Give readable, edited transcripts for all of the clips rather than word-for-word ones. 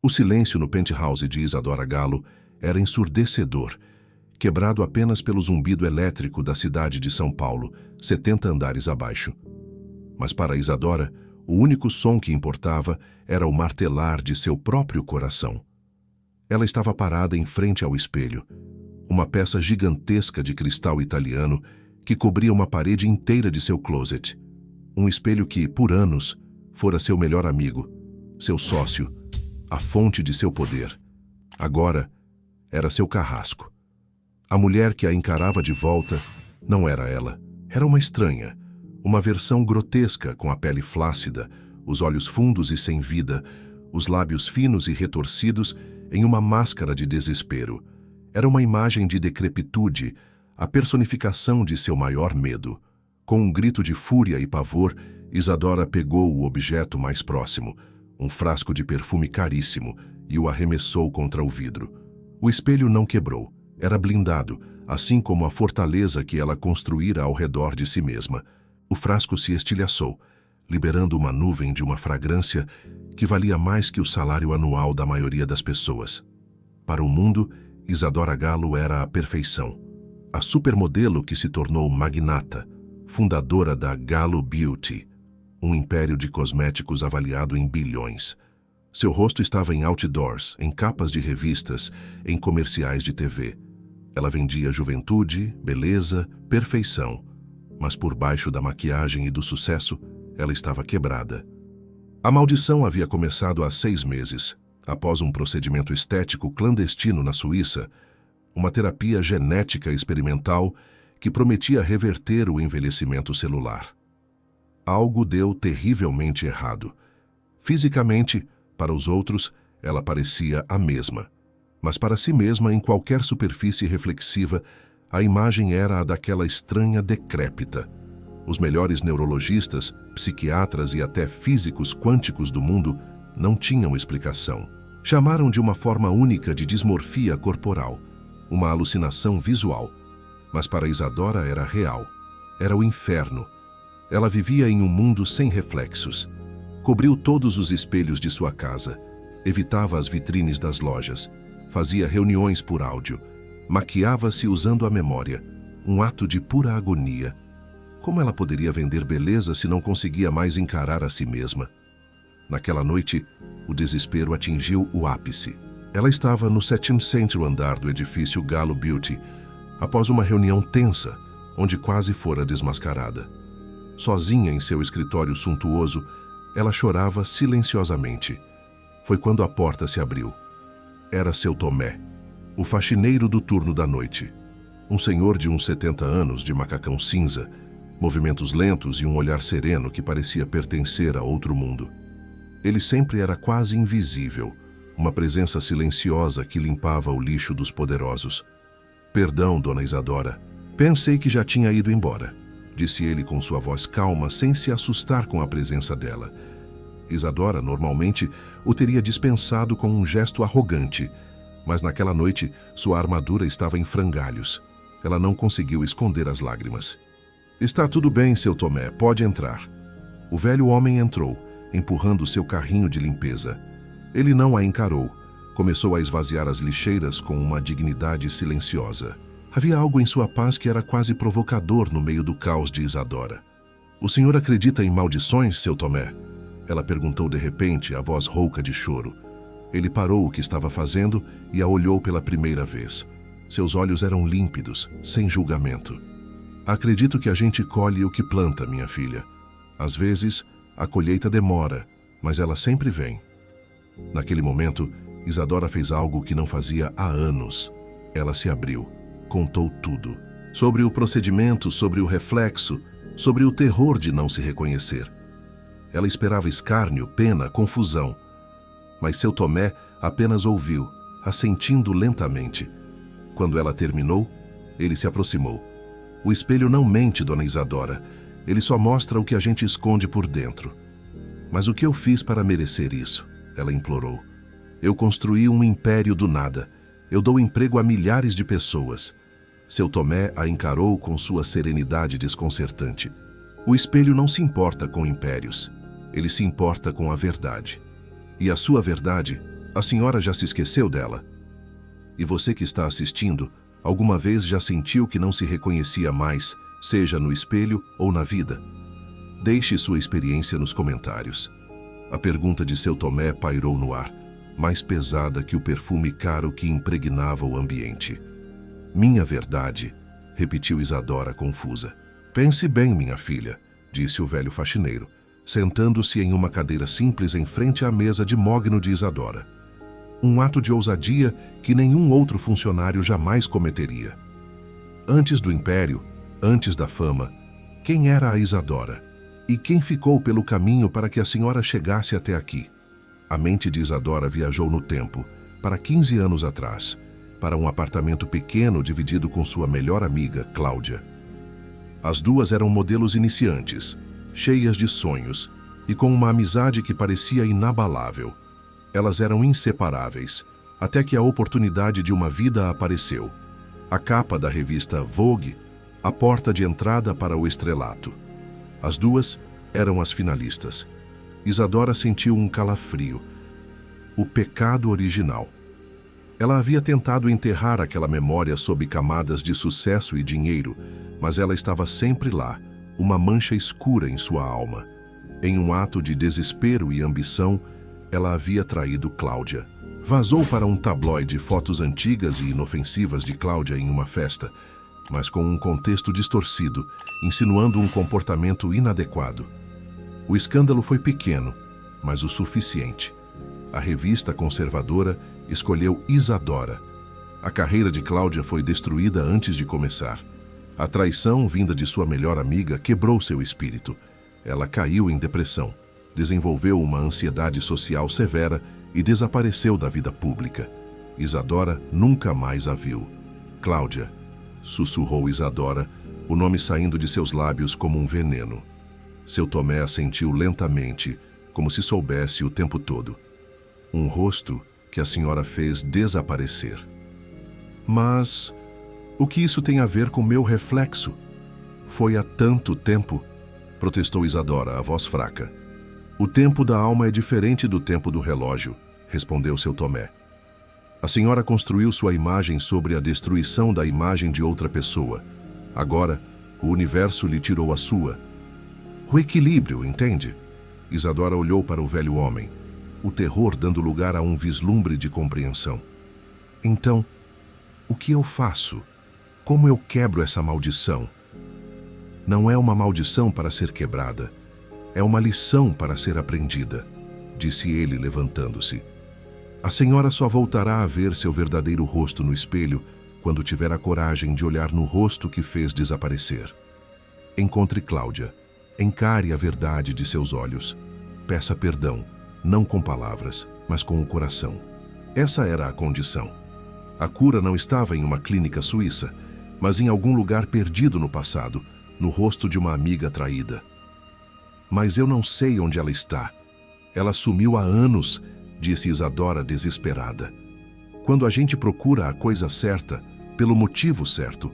O silêncio no penthouse de Isadora Gallo era ensurdecedor, quebrado apenas pelo zumbido elétrico da cidade de São Paulo, 70 andares abaixo. Mas para Isadora, o único som que importava era o martelar de seu próprio coração. Ela estava parada em frente ao espelho, uma peça gigantesca de cristal italiano que cobria uma parede inteira de seu closet. Um espelho que, por anos, fora seu melhor amigo, seu sócio, a fonte de seu poder. Agora, era seu carrasco. A mulher que a encarava de volta não era ela. Era uma estranha, uma versão grotesca com a pele flácida, os olhos fundos e sem vida, os lábios finos e retorcidos em uma máscara de desespero. Era uma imagem de decrepitude, a personificação de seu maior medo. Com um grito de fúria e pavor, Isadora pegou o objeto mais próximo, um frasco de perfume caríssimo, e o arremessou contra o vidro. O espelho não quebrou. Era blindado, assim como a fortaleza que ela construíra ao redor de si mesma. O frasco se estilhaçou, liberando uma nuvem de uma fragrância que valia mais que o salário anual da maioria das pessoas. Para o mundo, Isadora Gallo era a perfeição. A supermodelo que se tornou magnata, fundadora da Gallo Beauty, um império de cosméticos avaliado em bilhões. Seu rosto estava em outdoors, em capas de revistas, em comerciais de TV. Ela vendia juventude, beleza, perfeição. Mas por baixo da maquiagem e do sucesso, ela estava quebrada. A maldição havia começado há 6 meses, após um procedimento estético clandestino na Suíça, uma terapia genética experimental que prometia reverter o envelhecimento celular. Algo deu terrivelmente errado. Fisicamente, para os outros, ela parecia a mesma. Mas para si mesma, em qualquer superfície reflexiva, a imagem era a daquela estranha decrépita. Os melhores neurologistas, psiquiatras e até físicos quânticos do mundo não tinham explicação. Chamaram de uma forma única de dismorfia corporal, uma alucinação visual. Mas para Isadora era real. Era o inferno. Ela vivia em um mundo sem reflexos. Cobriu todos os espelhos de sua casa, evitava as vitrines das lojas, fazia reuniões por áudio, maquiava-se usando a memória, um ato de pura agonia. Como ela poderia vender beleza se não conseguia mais encarar a si mesma? Naquela noite, o desespero atingiu o ápice. Ela estava no 7º andar do edifício Gallo Beauty, após uma reunião tensa, onde quase fora desmascarada. Sozinha em seu escritório suntuoso, ela chorava silenciosamente. Foi quando a porta se abriu. Era seu Tomé, o faxineiro do turno da noite. Um senhor de uns 70 anos, de macacão cinza, movimentos lentos e um olhar sereno que parecia pertencer a outro mundo. Ele sempre era quase invisível, uma presença silenciosa que limpava o lixo dos poderosos. "Perdão, dona Isadora. Pensei que já tinha ido embora", disse ele com sua voz calma, sem se assustar com a presença dela. Isadora, normalmente, o teria dispensado com um gesto arrogante, mas naquela noite sua armadura estava em frangalhos. Ela não conseguiu esconder as lágrimas. "Está tudo bem, seu Tomé, pode entrar." O velho homem entrou, empurrando seu carrinho de limpeza. Ele não a encarou. Começou a esvaziar as lixeiras com uma dignidade silenciosa. Havia algo em sua paz que era quase provocador no meio do caos de Isadora. "O senhor acredita em maldições, seu Tomé?" Ela perguntou de repente, a voz rouca de choro. Ele parou o que estava fazendo e a olhou pela primeira vez. Seus olhos eram límpidos, sem julgamento. "Acredito que a gente colhe o que planta, minha filha. Às vezes, a colheita demora, mas ela sempre vem." Naquele momento, Isadora fez algo que não fazia há anos. Ela se abriu, contou tudo. Sobre o procedimento, sobre o reflexo, sobre o terror de não se reconhecer. Ela esperava escárnio, pena, confusão. Mas seu Tomé apenas ouviu, assentindo lentamente. Quando ela terminou, ele se aproximou. "O espelho não mente, dona Isadora. Ele só mostra o que a gente esconde por dentro." "Mas o que eu fiz para merecer isso?" ela implorou. "Eu construí um império do nada. Eu dou emprego a milhares de pessoas." Seu Tomé a encarou com sua serenidade desconcertante. "O espelho não se importa com impérios. Ele se importa com a verdade. E a sua verdade A senhora já se esqueceu dela? E você que está assistindo, alguma vez já sentiu que não se reconhecia mais, seja no espelho ou na vida? Deixe sua experiência nos comentários. A pergunta de seu Tomé pairou no ar, mais pesada que o perfume caro que impregnava o ambiente. Minha verdade, repetiu Isadora confusa. Pense bem, minha filha, disse o velho faxineiro, sentando-se em uma cadeira simples em frente à mesa de mogno de Isadora. Um ato de ousadia que nenhum outro funcionário jamais cometeria. Antes do império, antes da fama, quem era a Isadora? E quem ficou pelo caminho para que a senhora chegasse até aqui? A mente de Isadora viajou no tempo, para 15 anos atrás, para um apartamento pequeno dividido com sua melhor amiga, Cláudia. As duas eram modelos iniciantes, cheias de sonhos e com uma amizade que parecia inabalável. Elas eram inseparáveis, até que a oportunidade de uma vida apareceu. A capa da revista Vogue, a porta de entrada para o estrelato. As duas eram as finalistas. Isadora sentiu um calafrio. O pecado original. Ela havia tentado enterrar aquela memória sob camadas de sucesso e dinheiro, mas ela estava sempre lá, uma mancha escura em sua alma. Em um ato de desespero e ambição, ela havia traído Cláudia. Vazou para um tabloide fotos antigas e inofensivas de Cláudia em uma festa, mas com um contexto distorcido, insinuando um comportamento inadequado. O escândalo foi pequeno, mas o suficiente. A revista conservadora escolheu Isadora. A carreira de Cláudia foi destruída antes de começar. A traição vinda de sua melhor amiga quebrou seu espírito. Ela caiu em depressão, desenvolveu uma ansiedade social severa e desapareceu da vida pública. Isadora nunca mais a viu. Cláudia, sussurrou Isadora, o nome saindo de seus lábios como um veneno. Seu Tomé assentiu lentamente, como se soubesse o tempo todo. Um rosto que a senhora fez desaparecer. Mas o que isso tem a ver com meu reflexo? Foi há tanto tempo, protestou Isadora, a voz fraca. O tempo da alma é diferente do tempo do relógio, respondeu seu Tomé. A senhora construiu sua imagem sobre a destruição da imagem de outra pessoa. Agora, o universo lhe tirou a sua. O equilíbrio, entende? Isadora olhou para o velho homem, o terror dando lugar a um vislumbre de compreensão. Então, o que eu faço? Como eu quebro essa maldição? Não é uma maldição para ser quebrada. É uma lição para ser aprendida, disse ele, levantando-se. A senhora só voltará a ver seu verdadeiro rosto no espelho quando tiver a coragem de olhar no rosto que fez desaparecer. Encontre Cláudia. Encare a verdade de seus olhos. Peça perdão, não com palavras, mas com o coração. Essa era a condição. A cura não estava em uma clínica suíça, mas em algum lugar perdido no passado, no rosto de uma amiga traída. Mas eu não sei onde ela está. Ela sumiu há anos, disse Isadora desesperada. Quando a gente procura a coisa certa, pelo motivo certo,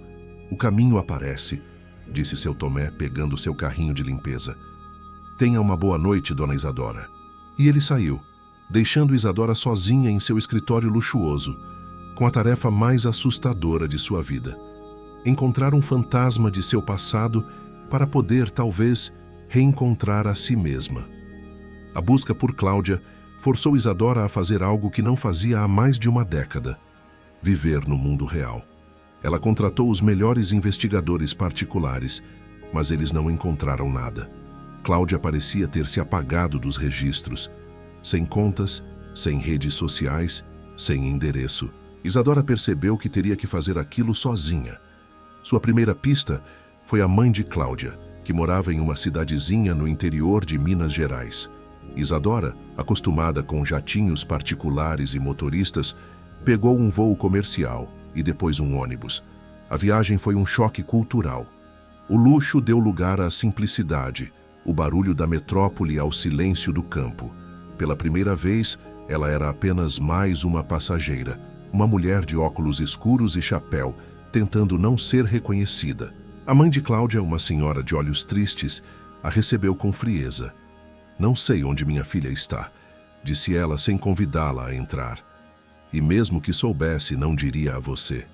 o caminho aparece, disse seu Tomé, pegando seu carrinho de limpeza. Tenha uma boa noite, dona Isadora. E ele saiu, deixando Isadora sozinha em seu escritório luxuoso, com a tarefa mais assustadora de sua vida. Encontrar um fantasma de seu passado para poder, talvez, reencontrar a si mesma. A busca por Cláudia forçou Isadora a fazer algo que não fazia há mais de uma década: viver no mundo real. Ela contratou os melhores investigadores particulares, mas eles não encontraram nada. Cláudia parecia ter se apagado dos registros, sem contas, sem redes sociais, sem endereço. Isadora percebeu que teria que fazer aquilo sozinha. Sua primeira pista foi a mãe de Cláudia, que morava em uma cidadezinha no interior de Minas Gerais. Isadora, acostumada com jatinhos particulares e motoristas, pegou um voo comercial e depois um ônibus. A viagem foi um choque cultural. O luxo deu lugar à simplicidade, o barulho da metrópole ao silêncio do campo. Pela primeira vez, ela era apenas mais uma passageira, uma mulher de óculos escuros e chapéu, tentando não ser reconhecida. A mãe de Cláudia, uma senhora de olhos tristes, a recebeu com frieza. Não sei onde minha filha está. disse ela sem convidá-la a entrar. E mesmo que soubesse, não diria a você.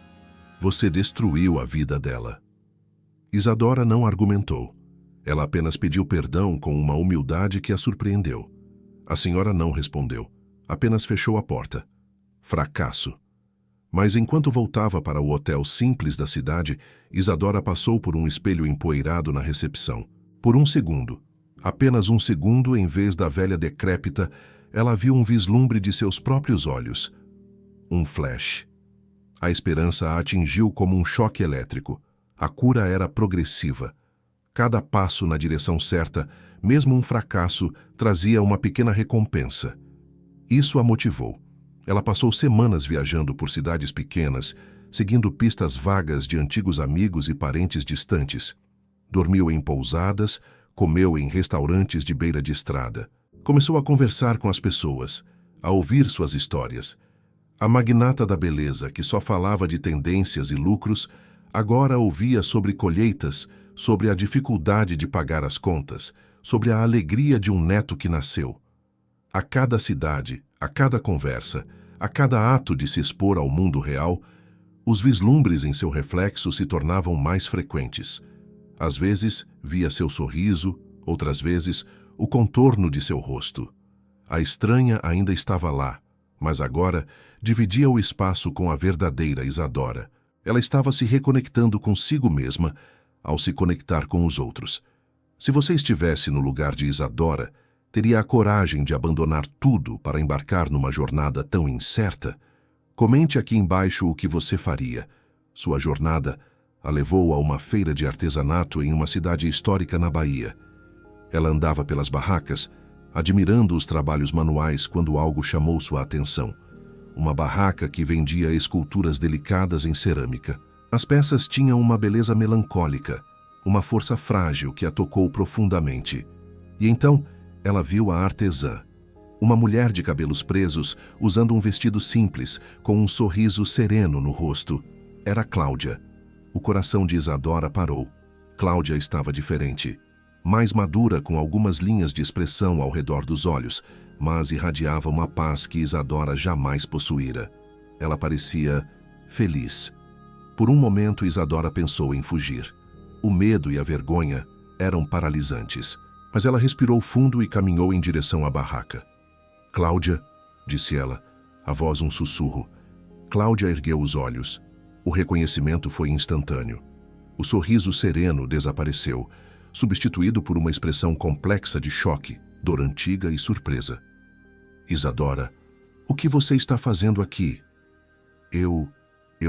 Você destruiu a vida dela. Isadora não argumentou. Ela apenas pediu perdão com uma humildade que a surpreendeu. A senhora não respondeu. Apenas fechou a porta. Fracasso. Mas enquanto voltava para o hotel simples da cidade, Isadora passou por um espelho empoeirado na recepção. Por um segundo, apenas um segundo, em vez da velha decrépita, ela viu um vislumbre de seus próprios olhos. Um flash. A esperança a atingiu como um choque elétrico. A cura era progressiva. Cada passo na direção certa, mesmo um fracasso, trazia uma pequena recompensa. Isso a motivou. Ela passou semanas viajando por cidades pequenas, seguindo pistas vagas de antigos amigos e parentes distantes. Dormiu em pousadas, comeu em restaurantes de beira de estrada. Começou a conversar com as pessoas, a ouvir suas histórias. A magnata da beleza, que só falava de tendências e lucros, agora ouvia sobre colheitas, sobre a dificuldade de pagar as contas, sobre a alegria de um neto que nasceu. A cada cidade, a cada conversa, a cada ato de se expor ao mundo real, os vislumbres em seu reflexo se tornavam mais frequentes. Às vezes, via seu sorriso, outras vezes, o contorno de seu rosto. A estranha ainda estava lá, mas agora dividia o espaço com a verdadeira Isadora. Ela estava se reconectando consigo mesma ao se conectar com os outros. Se você estivesse no lugar de Isadora, teria a coragem de abandonar tudo para embarcar numa jornada tão incerta? Comente aqui embaixo o que você faria. Sua jornada a levou a uma feira de artesanato em uma cidade histórica na Bahia. Ela andava pelas barracas, admirando os trabalhos manuais quando algo chamou sua atenção. Uma barraca que vendia esculturas delicadas em cerâmica. As peças tinham uma beleza melancólica, uma força frágil que a tocou profundamente. E então, ela viu a artesã. Uma mulher de cabelos presos, usando um vestido simples, com um sorriso sereno no rosto. Era Cláudia. O coração de Isadora parou. Cláudia estava diferente. Mais madura, com algumas linhas de expressão ao redor dos olhos, mas irradiava uma paz que Isadora jamais possuíra. Ela parecia feliz. Por um momento, Isadora pensou em fugir. O medo e a vergonha eram paralisantes. Mas ela respirou fundo e caminhou em direção à barraca. Cláudia, disse ela, a voz um sussurro. Cláudia ergueu os olhos. O reconhecimento foi instantâneo. O sorriso sereno desapareceu, substituído por uma expressão complexa de choque, dor antiga e surpresa. Isadora, o que você está fazendo aqui? Eu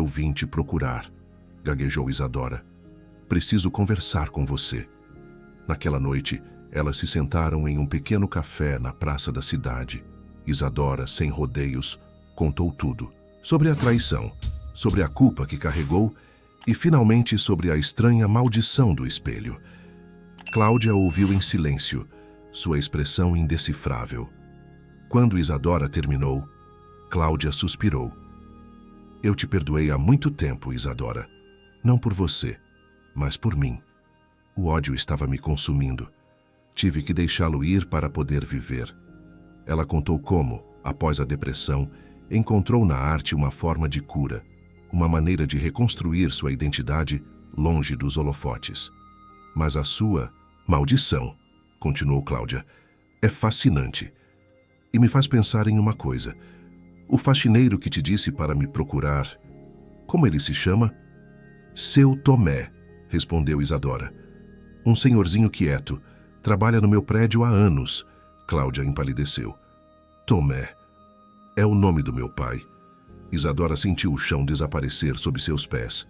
vim te procurar, gaguejou Isadora. Preciso conversar com você. Naquela noite, elas se sentaram em um pequeno café na praça da cidade. Isadora, sem rodeios, contou tudo. Sobre a traição, sobre a culpa que carregou e, finalmente, sobre a estranha maldição do espelho. Cláudia ouviu em silêncio, sua expressão indecifrável. Quando Isadora terminou, Cláudia suspirou. Eu te perdoei há muito tempo, Isadora. Não por você, mas por mim. O ódio estava me consumindo. Tive que deixá-lo ir para poder viver. Ela contou como, após a depressão, encontrou na arte uma forma de cura, uma maneira de reconstruir sua identidade longe dos holofotes. Mas a sua maldição, continuou Cláudia, é fascinante. E me faz pensar em uma coisa. O faxineiro que te disse para me procurar, como ele se chama? Seu Tomé, respondeu Isadora. Um senhorzinho quieto. Trabalha no meu prédio há anos. Cláudia empalideceu. Tomé. É o nome do meu pai. Isadora sentiu o chão desaparecer sob seus pés.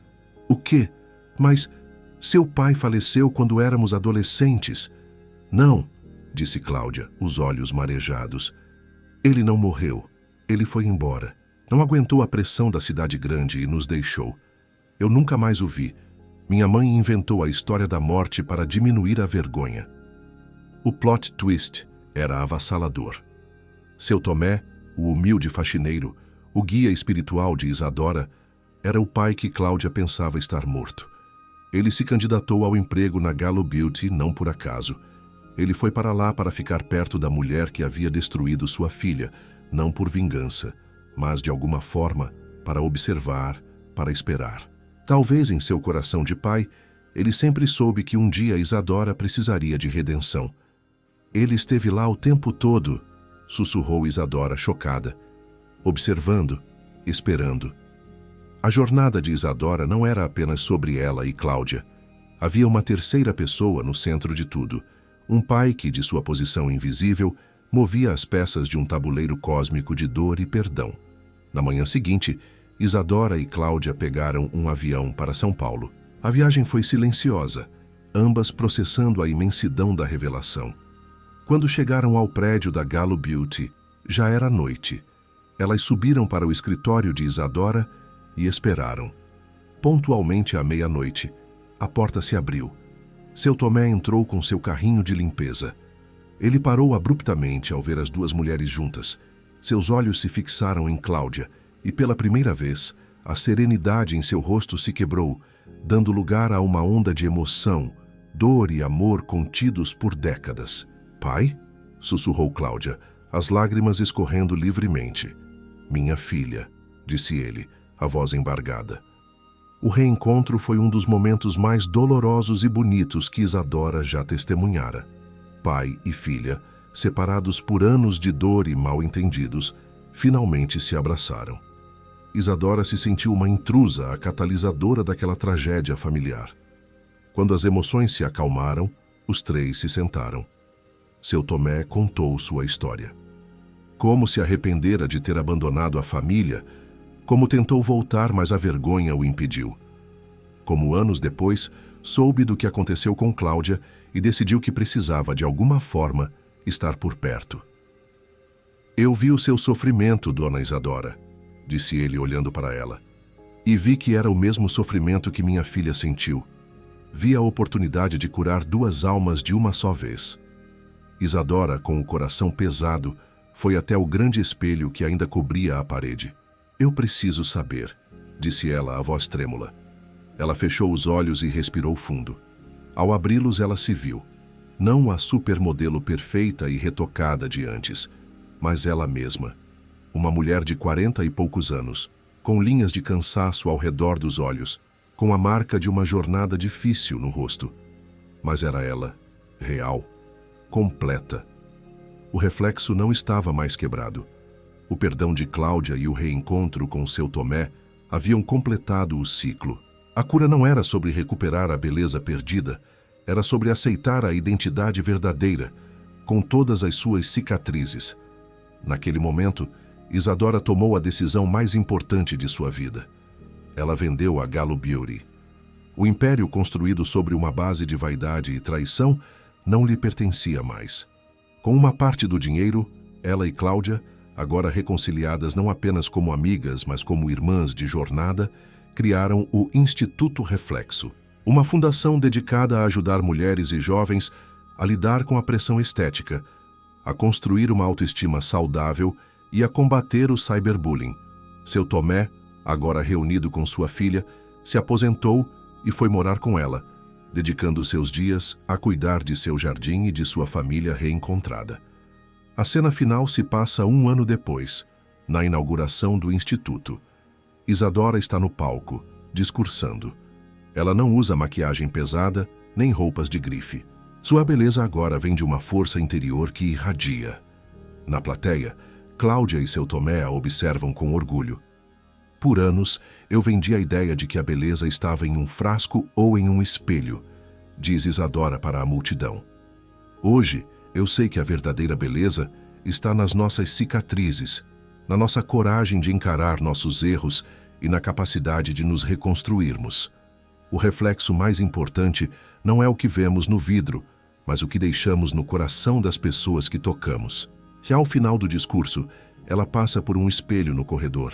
O quê? Mas seu pai faleceu quando éramos adolescentes. Não, disse Cláudia, os olhos marejados. Ele não morreu. Ele foi embora. Não aguentou a pressão da cidade grande e nos deixou. Eu nunca mais o vi. Minha mãe inventou a história da morte para diminuir a vergonha. O plot twist era avassalador. Seu Tomé, o humilde faxineiro, o guia espiritual de Isadora, era o pai que Cláudia pensava estar morto. Ele se candidatou ao emprego na Gallo Beauty não por acaso. Ele foi para lá para ficar perto da mulher que havia destruído sua filha, não por vingança, mas de alguma forma para observar, para esperar. Talvez em seu coração de pai, ele sempre soube que um dia Isadora precisaria de redenção. Ele esteve lá o tempo todo, sussurrou Isadora chocada, observando, esperando. A jornada de Isadora não era apenas sobre ela e Cláudia. Havia uma terceira pessoa no centro de tudo, um pai que, de sua posição invisível, movia as peças de um tabuleiro cósmico de dor e perdão. Na manhã seguinte, Isadora e Cláudia pegaram um avião para São Paulo. A viagem foi silenciosa, ambas processando a imensidão da revelação. Quando chegaram ao prédio da Galo Beauty, já era noite. Elas subiram para o escritório de Isadora e esperaram. Pontualmente à meia-noite, a porta se abriu. Seu Tomé entrou com seu carrinho de limpeza. Ele parou abruptamente ao ver as duas mulheres juntas. Seus olhos se fixaram em Cláudia e, pela primeira vez, a serenidade em seu rosto se quebrou, dando lugar a uma onda de emoção, dor e amor contidos por décadas. "Pai?" sussurrou Cláudia, as lágrimas escorrendo livremente. "Minha filha", disse ele, a voz embargada. O reencontro foi um dos momentos mais dolorosos e bonitos que Isadora já testemunhara. Pai e filha, separados por anos de dor e mal-entendidos, finalmente se abraçaram. Isadora se sentiu uma intrusa, a catalisadora daquela tragédia familiar. Quando as emoções se acalmaram, os três se sentaram. Seu Tomé contou sua história. Como se arrependera de ter abandonado a família, como tentou voltar, mas a vergonha o impediu. Como anos depois, soube do que aconteceu com Cláudia e decidiu que precisava, de alguma forma, estar por perto. "Eu vi o seu sofrimento, dona Isadora", disse ele olhando para ela, "e vi que era o mesmo sofrimento que minha filha sentiu. Vi a oportunidade de curar duas almas de uma só vez." Isadora, com o coração pesado, foi até o grande espelho que ainda cobria a parede. "Eu preciso saber", disse ela, a voz trêmula. Ela fechou os olhos e respirou fundo. Ao abri-los, ela se viu. Não a supermodelo perfeita e retocada de antes, mas ela mesma. Uma mulher de 40 e poucos anos, com linhas de cansaço ao redor dos olhos, com a marca de uma jornada difícil no rosto. Mas era ela, real, completa. O reflexo não estava mais quebrado. O perdão de Cláudia e o reencontro com seu Tomé haviam completado o ciclo. A cura não era sobre recuperar a beleza perdida, era sobre aceitar a identidade verdadeira, com todas as suas cicatrizes. Naquele momento, Isadora tomou a decisão mais importante de sua vida. Ela vendeu a Galo Beauty. O império construído sobre uma base de vaidade e traição não lhe pertencia mais. Com uma parte do dinheiro, ela e Cláudia, agora reconciliadas não apenas como amigas, mas como irmãs de jornada, criaram o Instituto Reflexo, uma fundação dedicada a ajudar mulheres e jovens a lidar com a pressão estética, a construir uma autoestima saudável e a combater o cyberbullying. Seu Tomé, agora reunido com sua filha, se aposentou e foi morar com ela, dedicando seus dias a cuidar de seu jardim e de sua família reencontrada. A cena final se passa 1 ano depois, na inauguração do Instituto. Isadora está no palco, discursando. Ela não usa maquiagem pesada, nem roupas de grife. Sua beleza agora vem de uma força interior que irradia. Na plateia, Cláudia e seu Tomé a observam com orgulho. Por anos, eu vendi a ideia de que a beleza estava em um frasco ou em um espelho, diz Isadora para a multidão. Hoje, eu sei que a verdadeira beleza está nas nossas cicatrizes, na nossa coragem de encarar nossos erros e na capacidade de nos reconstruirmos. O reflexo mais importante não é o que vemos no vidro, mas o que deixamos no coração das pessoas que tocamos. E ao final do discurso, ela passa por um espelho no corredor.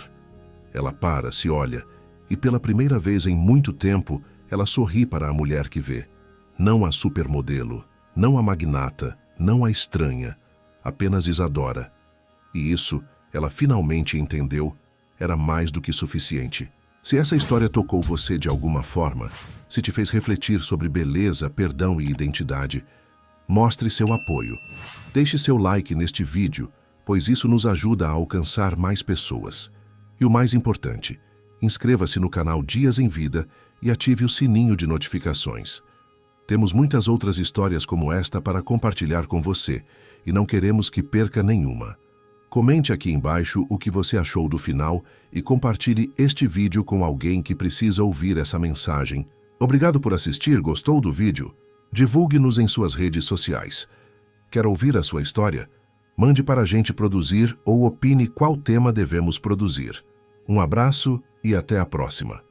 Ela para, se olha, e pela primeira vez em muito tempo, ela sorri para a mulher que vê. Não a supermodelo, não a magnata, não a estranha, apenas Isadora. E isso, ela finalmente entendeu, era mais do que suficiente. Se essa história tocou você de alguma forma, se te fez refletir sobre beleza, perdão e identidade, Mostre seu apoio. Deixe seu like neste vídeo, pois isso nos ajuda a alcançar mais pessoas. E o mais importante, inscreva-se no canal Dias em Vida e ative o sininho de notificações. Temos muitas outras histórias como esta para compartilhar com você e não queremos que perca nenhuma. Comente aqui embaixo o que você achou do final e compartilhe este vídeo com alguém que precisa ouvir essa mensagem. Obrigado por assistir, gostou do vídeo? Divulgue-nos em suas redes sociais. Quer ouvir a sua história? Mande para a gente produzir ou opine qual tema devemos produzir. Um abraço e até a próxima.